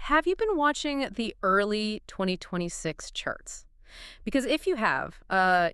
Have you been watching the early 2026 charts? Because if you have,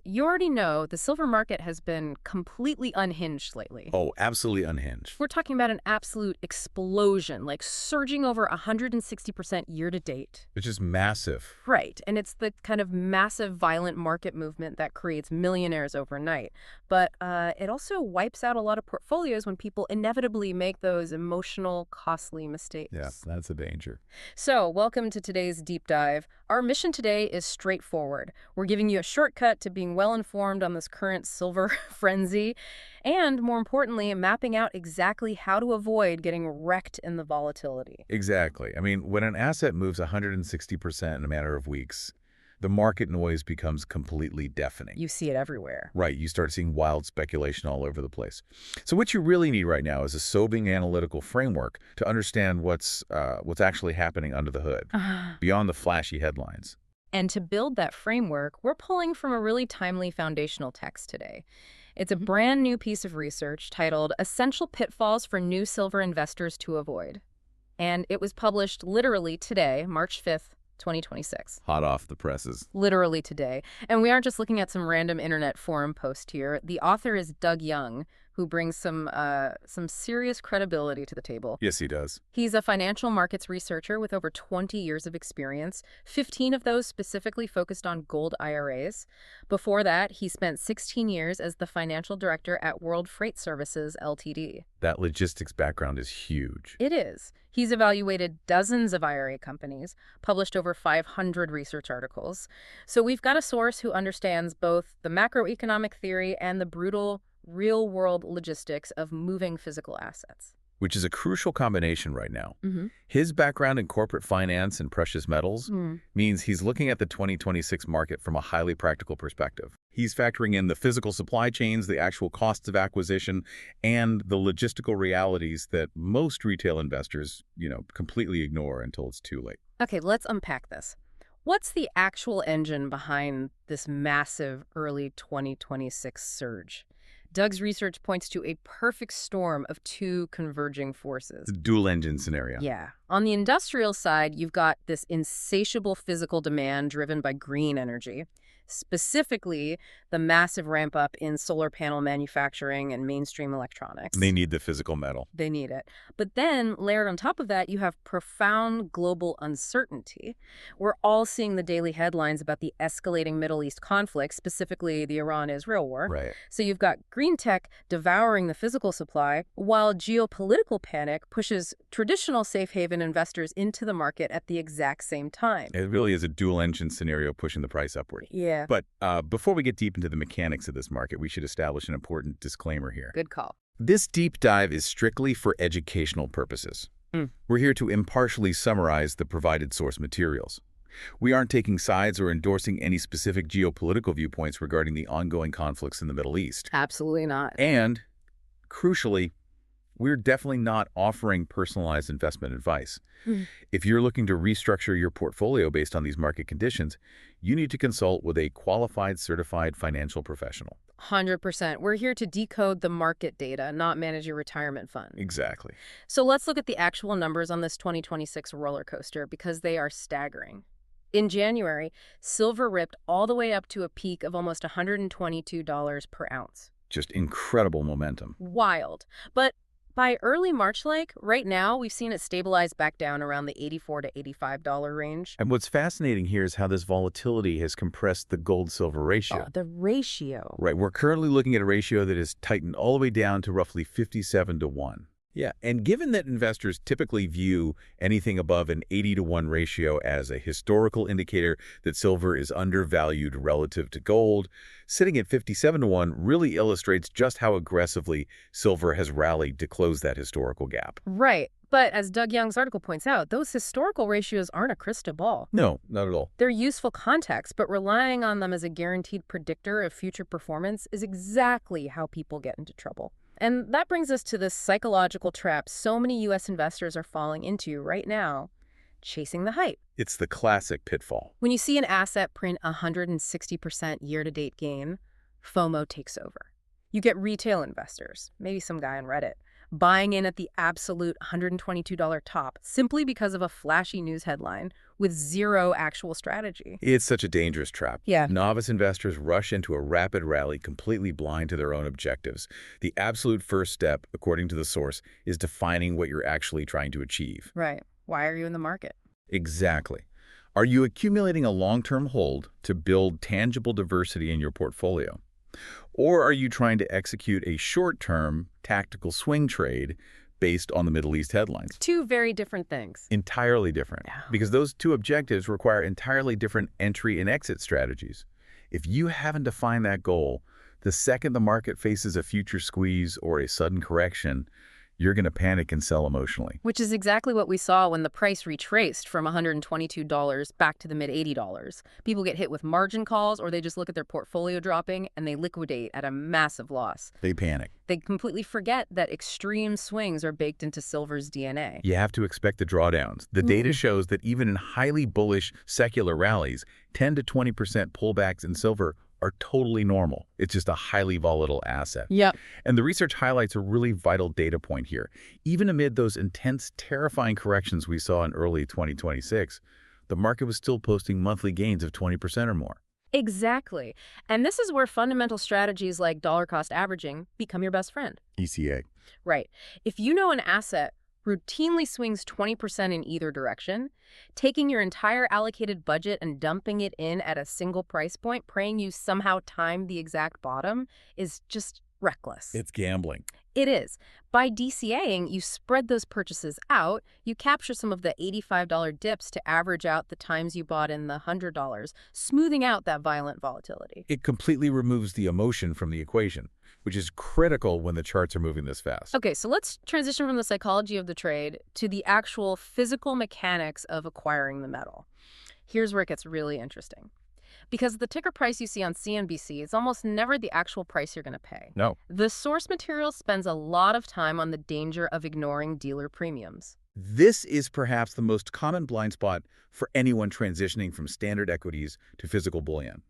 you already know the silver market has been completely unhinged lately. Oh, absolutely unhinged. We're talking about an absolute explosion, like surging over 160% year to date. Which is massive. Right, and it's the kind of massive violent market movement that creates millionaires overnight. But it also wipes out a lot of portfolios when people inevitably make those emotional, costly mistakes. Yeah, that's a danger. So, welcome to today's deep dive. Our mission today is straightforward. We're giving you a shortcut to being well-informed on this current silver frenzy, and more importantly, mapping out exactly how to avoid getting wrecked in the volatility. Exactly. I mean, when an asset moves 160% in a matter of weeks, the market noise becomes completely deafening. You see it everywhere. Right, you start seeing wild speculation all over the place. So what you really need right now is a sobering analytical framework to understand what's actually happening under the hood, beyond the flashy headlines. And to build that framework, we're pulling from a really timely foundational text today. It's a brand new piece of research titled Essential Pitfalls for New Silver Investors to Avoid. And it was published literally today, March 5th, 2026. Hot off the presses. Literally today. And we aren't just looking at some random internet forum post here. The author is Doug Young, who brings some serious credibility to the table. Yes, he does. He's a financial markets researcher with over 20 years of experience, 15 of those specifically focused on gold IRAs. Before that, he spent 16 years as the financial director at World Freight Services, Ltd. That logistics background is huge. It is. He's evaluated dozens of IRA companies, published over 500 research articles. So we've got a source who understands both the macroeconomic theory and the brutal, real-world logistics of moving physical assets. Which is a crucial combination right now. His background in corporate finance and precious metals means he's looking at the 2026 market from a highly practical perspective. He's factoring in the physical supply chains, the actual costs of acquisition, and the logistical realities that most retail investors, completely ignore until it's too late. Okay, let's unpack this. What's the actual engine behind this massive early 2026 surge? Doug's research points to a perfect storm of two converging forces. It's a dual engine scenario. Yeah. On the industrial side, you've got this insatiable physical demand driven by green energy, specifically the massive ramp up in solar panel manufacturing and mainstream electronics. They need the physical metal. They need it. But then, layered on top of that, you have profound global uncertainty. We're all seeing the daily headlines about the escalating Middle East conflict, specifically the Iran-Israel war. Right. So you've got green tech devouring the physical supply, while geopolitical panic pushes traditional safe haven investors into the market at the exact same time. It really is a dual engine scenario pushing the price upward. Yeah. But before we get deep into the mechanics of this market, we should establish an important disclaimer here. Good call. This deep dive is strictly for educational purposes. We're here to impartially summarize the provided source materials. We aren't taking sides or endorsing any specific geopolitical viewpoints regarding the ongoing conflicts in the Middle East. Absolutely not. And, crucially, we're definitely not offering personalized investment advice. If you're looking to restructure your portfolio based on these market conditions, you need to consult with a qualified, certified financial professional. 100%. We're here to decode the market data, not manage your retirement fund. Exactly. So let's look at the actual numbers on this 2026 roller coaster because they are staggering. In January, silver ripped all the way up to a peak of almost $122 per ounce. Just incredible momentum. Wild. But by early March, right now, we've seen it stabilize back down around the $84 to $85 range. And what's fascinating here is how this volatility has compressed the gold-silver ratio. The ratio. Right. We're currently looking at a ratio that is tightened all the way down to roughly 57 to 1. Yeah, and given that investors typically view anything above an 80 to 1 ratio as a historical indicator that silver is undervalued relative to gold, sitting at 57 to 1 really illustrates just how aggressively silver has rallied to close that historical gap. Right. But as Doug Young's article points out, those historical ratios aren't a crystal ball. No, not at all. They're useful context, but relying on them as a guaranteed predictor of future performance is exactly how people get into trouble. And that brings us to this psychological trap so many U.S. investors are falling into right now, chasing the hype. It's the classic pitfall. When you see an asset print 160% year-to-date gain, FOMO takes over. You get retail investors, maybe some guy on Reddit, buying in at the absolute $122 top simply because of a flashy news headline with zero actual strategy. It's such a dangerous trap. Yeah. Novice investors rush into a rapid rally completely blind to their own objectives. The absolute first step, according to the source, is defining what you're actually trying to achieve. Right. Why are you in the market? Exactly. Are you accumulating a long-term hold to build tangible diversity in your portfolio? Or are you trying to execute a short-term tactical swing trade based on the Middle East headlines? Two very different things. Entirely different, Yeah. because those two objectives require entirely different entry and exit strategies. If you haven't defined that goal, the second the market faces a future squeeze or a sudden correction, you're going to panic and sell emotionally. Which is exactly what we saw when the price retraced from $122 back to the mid-$80. People get hit with margin calls, or they just look at their portfolio dropping and they liquidate at a massive loss. They panic. They completely forget that extreme swings are baked into silver's DNA. You have to expect the drawdowns. The data shows that even in highly bullish secular rallies, 10 to 20% pullbacks in silver are totally normal. It's just a highly volatile asset. Yep. And the research highlights a really vital data point here. Even amid those intense, terrifying corrections we saw in early 2026, the market was still posting monthly gains of 20% or more. Exactly. And this is where fundamental strategies like dollar cost averaging become your best friend. ECA. Right. If you know an asset routinely swings 20% in either direction, taking your entire allocated budget and dumping it in at a single price point, praying you somehow time the exact bottom, is just reckless. It's gambling. It is. By DCAing, you spread those purchases out, you capture some of the $85 dips to average out the times you bought in the $100, smoothing out that violent volatility. It completely removes the emotion from the equation, which is critical when the charts are moving this fast. Okay, so let's transition from the psychology of the trade to the actual physical mechanics of acquiring the metal. Here's where it gets really interesting. Because the ticker price you see on CNBC is almost never the actual price you're going to pay. No. The source material spends a lot of time on the danger of ignoring dealer premiums. This is perhaps the most common blind spot for anyone transitioning from standard equities to physical bullion.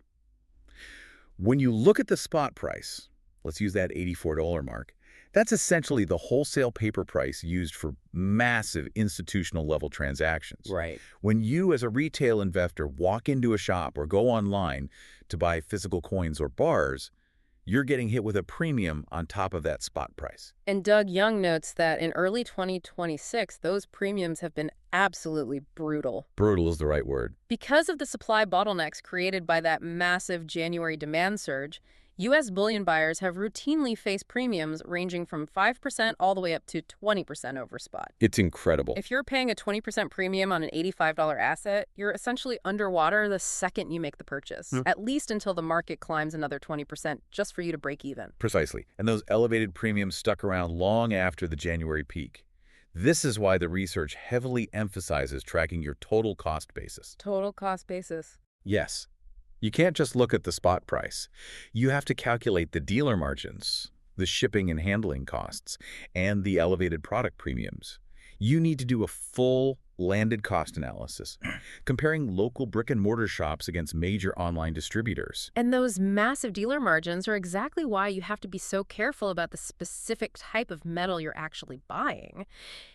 When you look at the spot price, let's use that $84 mark, that's essentially the wholesale paper price used for massive institutional level transactions. Right. When you as a retail investor walk into a shop or go online to buy physical coins or bars, you're getting hit with a premium on top of that spot price. And Doug Young notes that in early 2026, those premiums have been absolutely brutal. Brutal is the right word. Because of the supply bottlenecks created by that massive January demand surge, U.S. bullion buyers have routinely faced premiums ranging from 5% all the way up to 20% over spot. It's incredible. If you're paying a 20% premium on an $85 asset, you're essentially underwater the second you make the purchase, at least until the market climbs another 20% just for you to break even. Precisely. And those elevated premiums stuck around long after the January peak. This is why the research heavily emphasizes tracking your total cost basis. Total cost basis. Yes. You can't just look at the spot price. You have to calculate the dealer margins, the shipping and handling costs, and the elevated product premiums. You need to do a full landed cost analysis, comparing local brick-and-mortar shops against major online distributors. And those massive dealer margins are exactly why you have to be so careful about the specific type of metal you're actually buying.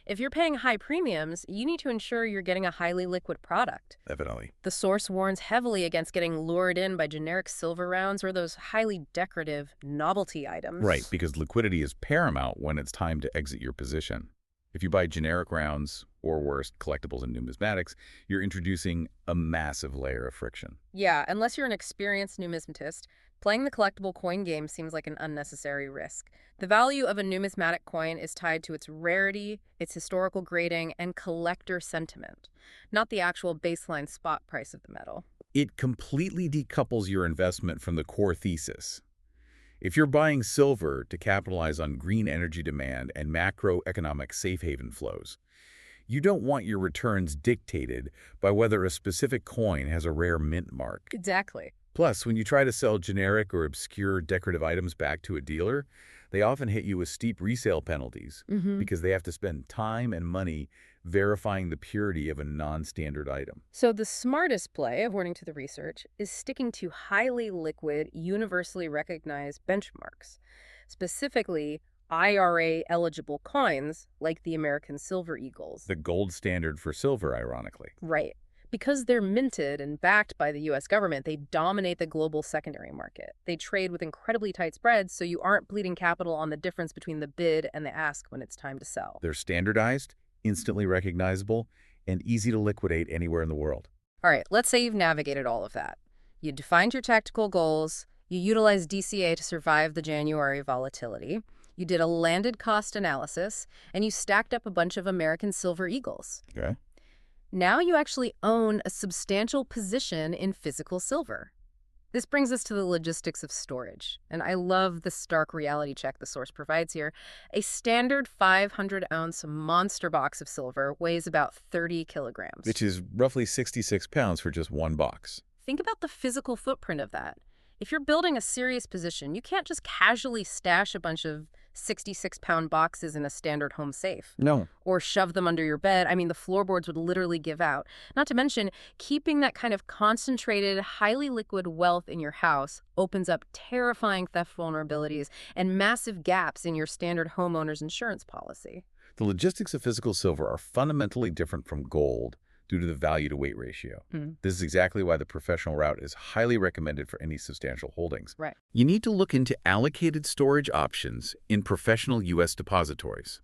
If you're paying high premiums, you need to ensure you're getting a highly liquid product. Definitely. The source warns heavily against getting lured in by generic silver rounds or those highly decorative novelty items. Right, because liquidity is paramount when it's time to exit your position. If you buy generic rounds, or worse, collectibles and numismatics, you're introducing a massive layer of friction. Yeah, unless you're an experienced numismatist, playing the collectible coin game seems like an unnecessary risk. The value of a numismatic coin is tied to its rarity, its historical grading, and collector sentiment, not the actual baseline spot price of the metal. It completely decouples your investment from the core thesis. If you're buying silver to capitalize on green energy demand and macroeconomic safe haven flows, you don't want your returns dictated by whether a specific coin has a rare mint mark. Exactly. Plus, when you try to sell generic or obscure decorative items back to a dealer, they often hit you with steep resale penalties because they have to spend time and money verifying the purity of a non-standard item. So the smartest play, according to the research, is sticking to highly liquid, universally recognized benchmarks, specifically IRA-eligible coins like the American Silver Eagles. The gold standard for silver, ironically. Right. Because they're minted and backed by the US government, they dominate the global secondary market. They trade with incredibly tight spreads, so you aren't bleeding capital on the difference between the bid and the ask when it's time to sell. They're standardized, instantly recognizable, and easy to liquidate anywhere in the world. All right, let's say you've navigated all of that. You defined your tactical goals, you utilized DCA to survive the January volatility, you did a landed cost analysis, and you stacked up a bunch of American Silver Eagles. Okay. Now you actually own a substantial position in physical silver. This brings us to the logistics of storage, and I love the stark reality check the source provides here. A standard 500-ounce monster box of silver weighs about 30 kilograms. Which is roughly 66 pounds for just one box. Think about the physical footprint of that. If you're building a serious position, you can't just casually stash a bunch of 66-pound boxes in a standard home safe. No. Or shove them under your bed. I mean, the floorboards would literally give out. Not to mention, keeping that kind of concentrated, highly liquid wealth in your house opens up terrifying theft vulnerabilities and massive gaps in your standard homeowner's insurance policy. The logistics of physical silver are fundamentally different from gold due to the value-to-weight ratio. This is exactly why the professional route is highly recommended for any substantial holdings. Right. You need to look into allocated storage options in professional U.S. depositories.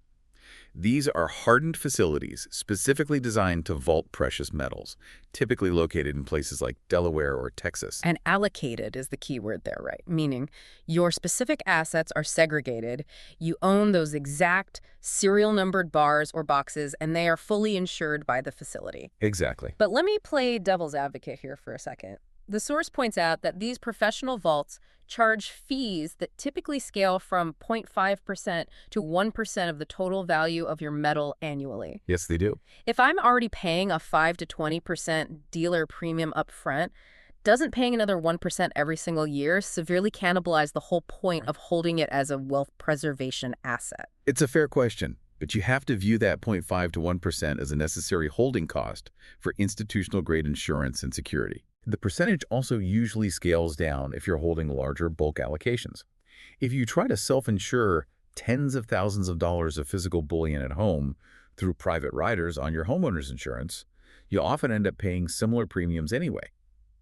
These are hardened facilities specifically designed to vault precious metals, typically located in places like Delaware or Texas. And allocated is the key word there, right? Meaning your specific assets are segregated, you own those exact serial numbered bars or boxes, and they are fully insured by the facility. Exactly. But let me play devil's advocate here for a second. The source points out that these professional vaults charge fees that typically scale from 0.5% to 1% of the total value of your metal annually. Yes, they do. If I'm already paying a 5 to 20% dealer premium up front, doesn't paying another 1% every single year severely cannibalize the whole point of holding it as a wealth preservation asset? It's a fair question, but you have to view that 0.5 to 1% as a necessary holding cost for institutional-grade insurance and security. The percentage also usually scales down if you're holding larger bulk allocations. If you try to self-insure tens of thousands of dollars of physical bullion at home through private riders on your homeowner's insurance, you often end up paying similar premiums anyway.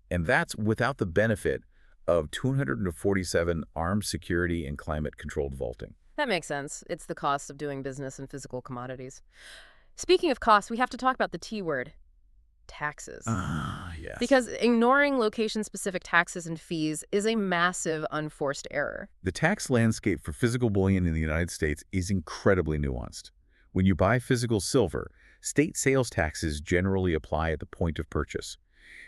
And that's without the benefit of 247 armed security and climate-controlled vaulting. That makes sense. It's the cost of doing business in physical commodities. Speaking of costs, we have to talk about the T word. Taxes. Yes. Because ignoring location-specific taxes and fees is a massive unforced error. The tax landscape for physical bullion in the United States is incredibly nuanced. When you buy physical silver, state sales taxes generally apply at the point of purchase.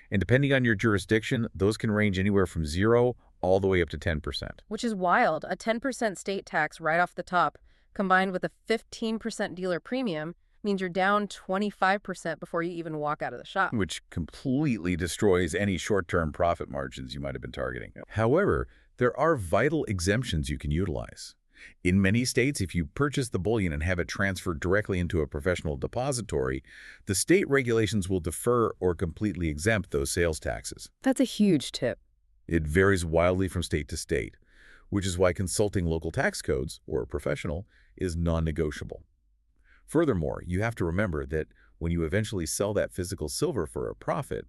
And depending on your jurisdiction, those can range anywhere from 0 all the way up to 10%. Which is wild. A 10% state tax right off the top, combined with a 15% dealer premium, means you're down 25% before you even walk out of the shop. Which completely destroys any short-term profit margins you might have been targeting. However, there are vital exemptions you can utilize. In many states, if you purchase the bullion and have it transferred directly into a professional depository, the state regulations will defer or completely exempt those sales taxes. That's a huge tip. It varies wildly from state to state, which is why consulting local tax codes, or a professional, is non-negotiable. Furthermore, you have to remember that when you eventually sell that physical silver for a profit,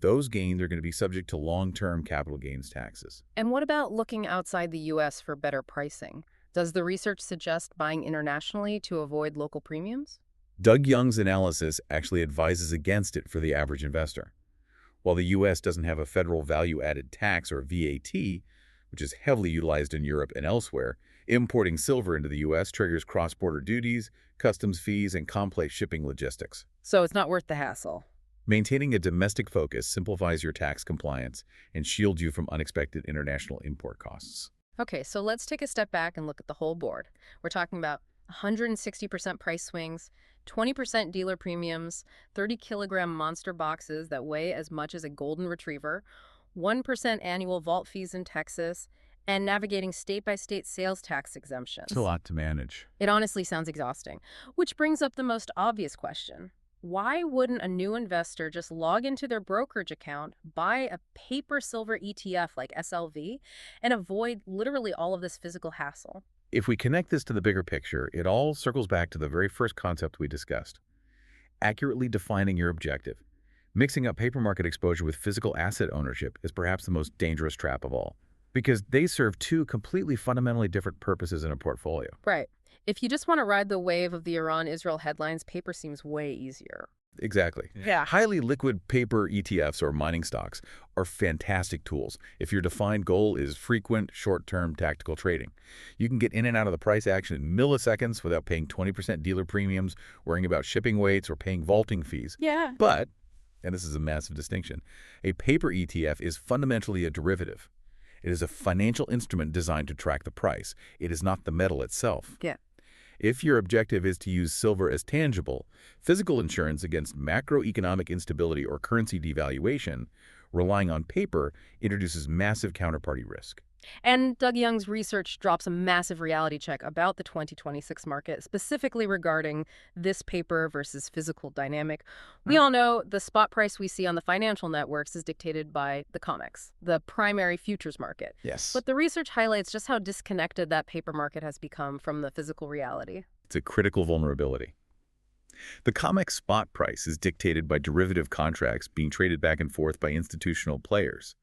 those gains are going to be subject to long-term capital gains taxes. And what about looking outside the U.S. for better pricing? Does the research suggest buying internationally to avoid local premiums? Doug Young's analysis actually advises against it for the average investor. While the U.S. doesn't have a federal value-added tax, or VAT, which is heavily utilized in Europe and elsewhere, importing silver into the U.S. triggers cross-border duties, customs fees, and complex shipping logistics. So it's not worth the hassle. Maintaining a domestic focus simplifies your tax compliance and shields you from unexpected international import costs. Okay, so let's take a step back and look at the whole board. We're talking about 160% price swings, 20% dealer premiums, 30-kilogram monster boxes that weigh as much as a golden retriever, 1% annual vault fees in Texas, and navigating state-by-state sales tax exemptions. It's a lot to manage. It honestly sounds exhausting, which brings up the most obvious question. Why wouldn't a new investor just log into their brokerage account, buy a paper silver ETF like SLV, and avoid literally all of this physical hassle? If we connect this to the bigger picture, it all circles back to the very first concept we discussed: accurately defining your objective. Mixing up paper market exposure with physical asset ownership is perhaps the most dangerous trap of all, because they serve two completely fundamentally different purposes in a portfolio. Right. If you just want to ride the wave of the Iran-Israel headlines, paper seems way easier. Exactly. Yeah. Highly liquid paper ETFs or mining stocks are fantastic tools if your defined goal is frequent, short-term tactical trading. You can get in and out of the price action in milliseconds without paying 20% dealer premiums, worrying about shipping weights, or paying vaulting fees. Yeah. But, and this is a massive distinction, a paper ETF is fundamentally a derivative. It is a financial instrument designed to track the price. It is not the metal itself. Yeah. If your objective is to use silver as tangible, physical insurance against macroeconomic instability or currency devaluation, relying on paper introduces massive counterparty risk. And Doug Young's research drops a massive reality check about the 2026 market, specifically regarding this paper versus physical dynamic. We all know the spot price we see on the financial networks is dictated by the COMEX, the primary futures market. Yes. But the research highlights just how disconnected that paper market has become from the physical reality. It's a critical vulnerability. The COMEX spot price is dictated by derivative contracts being traded back and forth by institutional players.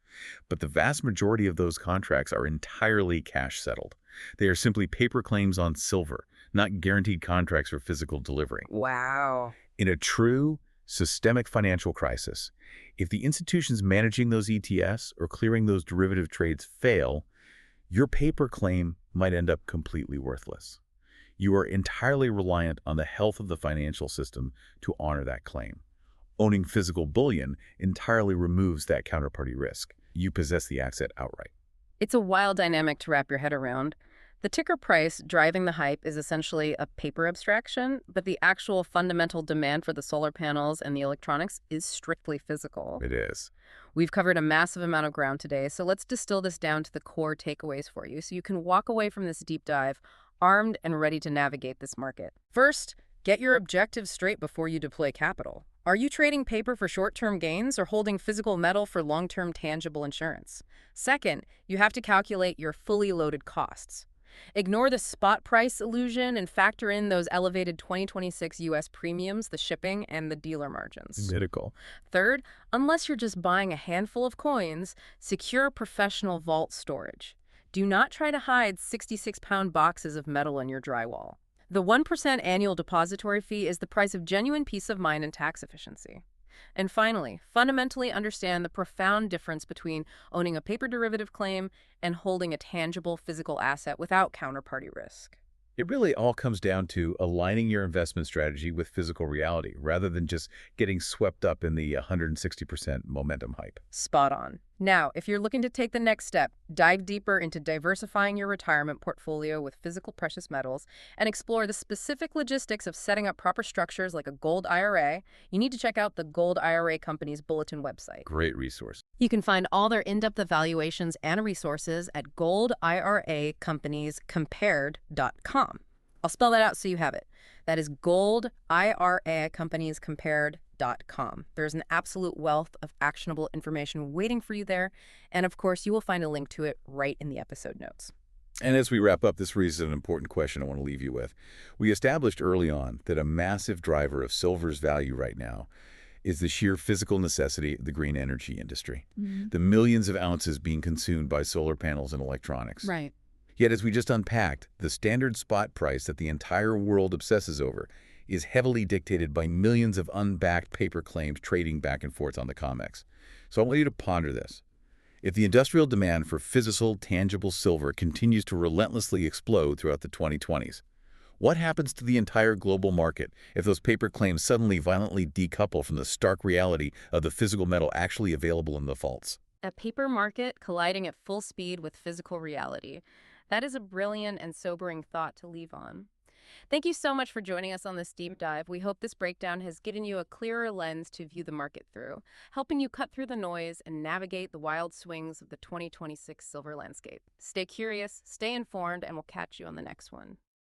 But the vast majority of those contracts are entirely cash settled. They are simply paper claims on silver, not guaranteed contracts for physical delivery. Wow. In a true systemic financial crisis, if the institutions managing those ETFs or clearing those derivative trades fail, your paper claim might end up completely worthless. You are entirely reliant on the health of the financial system to honor that claim. Owning physical bullion entirely removes that counterparty risk. You possess the asset outright. It's a wild dynamic to wrap your head around. The ticker price driving the hype is essentially a paper abstraction, but the actual fundamental demand for the solar panels and the electronics is strictly physical. It is. We've covered a massive amount of ground today, so let's distill this down to the core takeaways for you so you can walk away from this deep dive armed and ready to navigate this market. First, get your objectives straight before you deploy capital. Are you trading paper for short-term gains or holding physical metal for long-term tangible insurance? Second, you have to calculate your fully loaded costs. Ignore the spot price illusion and factor in those elevated 2026 U.S. premiums, the shipping, and the dealer margins. Critical. Third, unless you're just buying a handful of coins, secure professional vault storage. Do not try to hide 66-pound boxes of metal in your drywall. The 1% annual depository fee is the price of genuine peace of mind and tax efficiency. And finally, fundamentally understand the profound difference between owning a paper derivative claim and holding a tangible physical asset without counterparty risk. It really all comes down to aligning your investment strategy with physical reality rather than just getting swept up in the 160% momentum hype. Spot on. Now, if you're looking to take the next step, dive deeper into diversifying your retirement portfolio with physical precious metals and explore the specific logistics of setting up proper structures like a gold IRA, you need to check out the Gold IRA Company's Bulletin website. Great resource. You can find all their in-depth evaluations and resources at goldiracompaniescompared.com. I'll spell that out so you have it. That is goldiracompaniescompared.com. There's an absolute wealth of actionable information waiting for you there, and of course, you will find a link to it right in the episode notes. And as we wrap up, this raises an important question I want to leave you with. We established early on that a massive driver of silver's value right now is the sheer physical necessity of the green energy industry. The millions of ounces being consumed by solar panels and electronics. Right. Yet, as we just unpacked, the standard spot price that the entire world obsesses over is heavily dictated by millions of unbacked paper claims trading back and forth on the COMEX. So I want you to ponder this. If the industrial demand for physical, tangible silver continues to relentlessly explode throughout the 2020s, what happens to the entire global market if those paper claims suddenly violently decouple from the stark reality of the physical metal actually available in the vaults? A paper market colliding at full speed with physical reality. That is a brilliant and sobering thought to leave on. Thank you so much for joining us on this deep dive. We hope this breakdown has given you a clearer lens to view the market through, helping you cut through the noise and navigate the wild swings of the 2026 silver landscape. Stay curious, stay informed, and we'll catch you on the next one.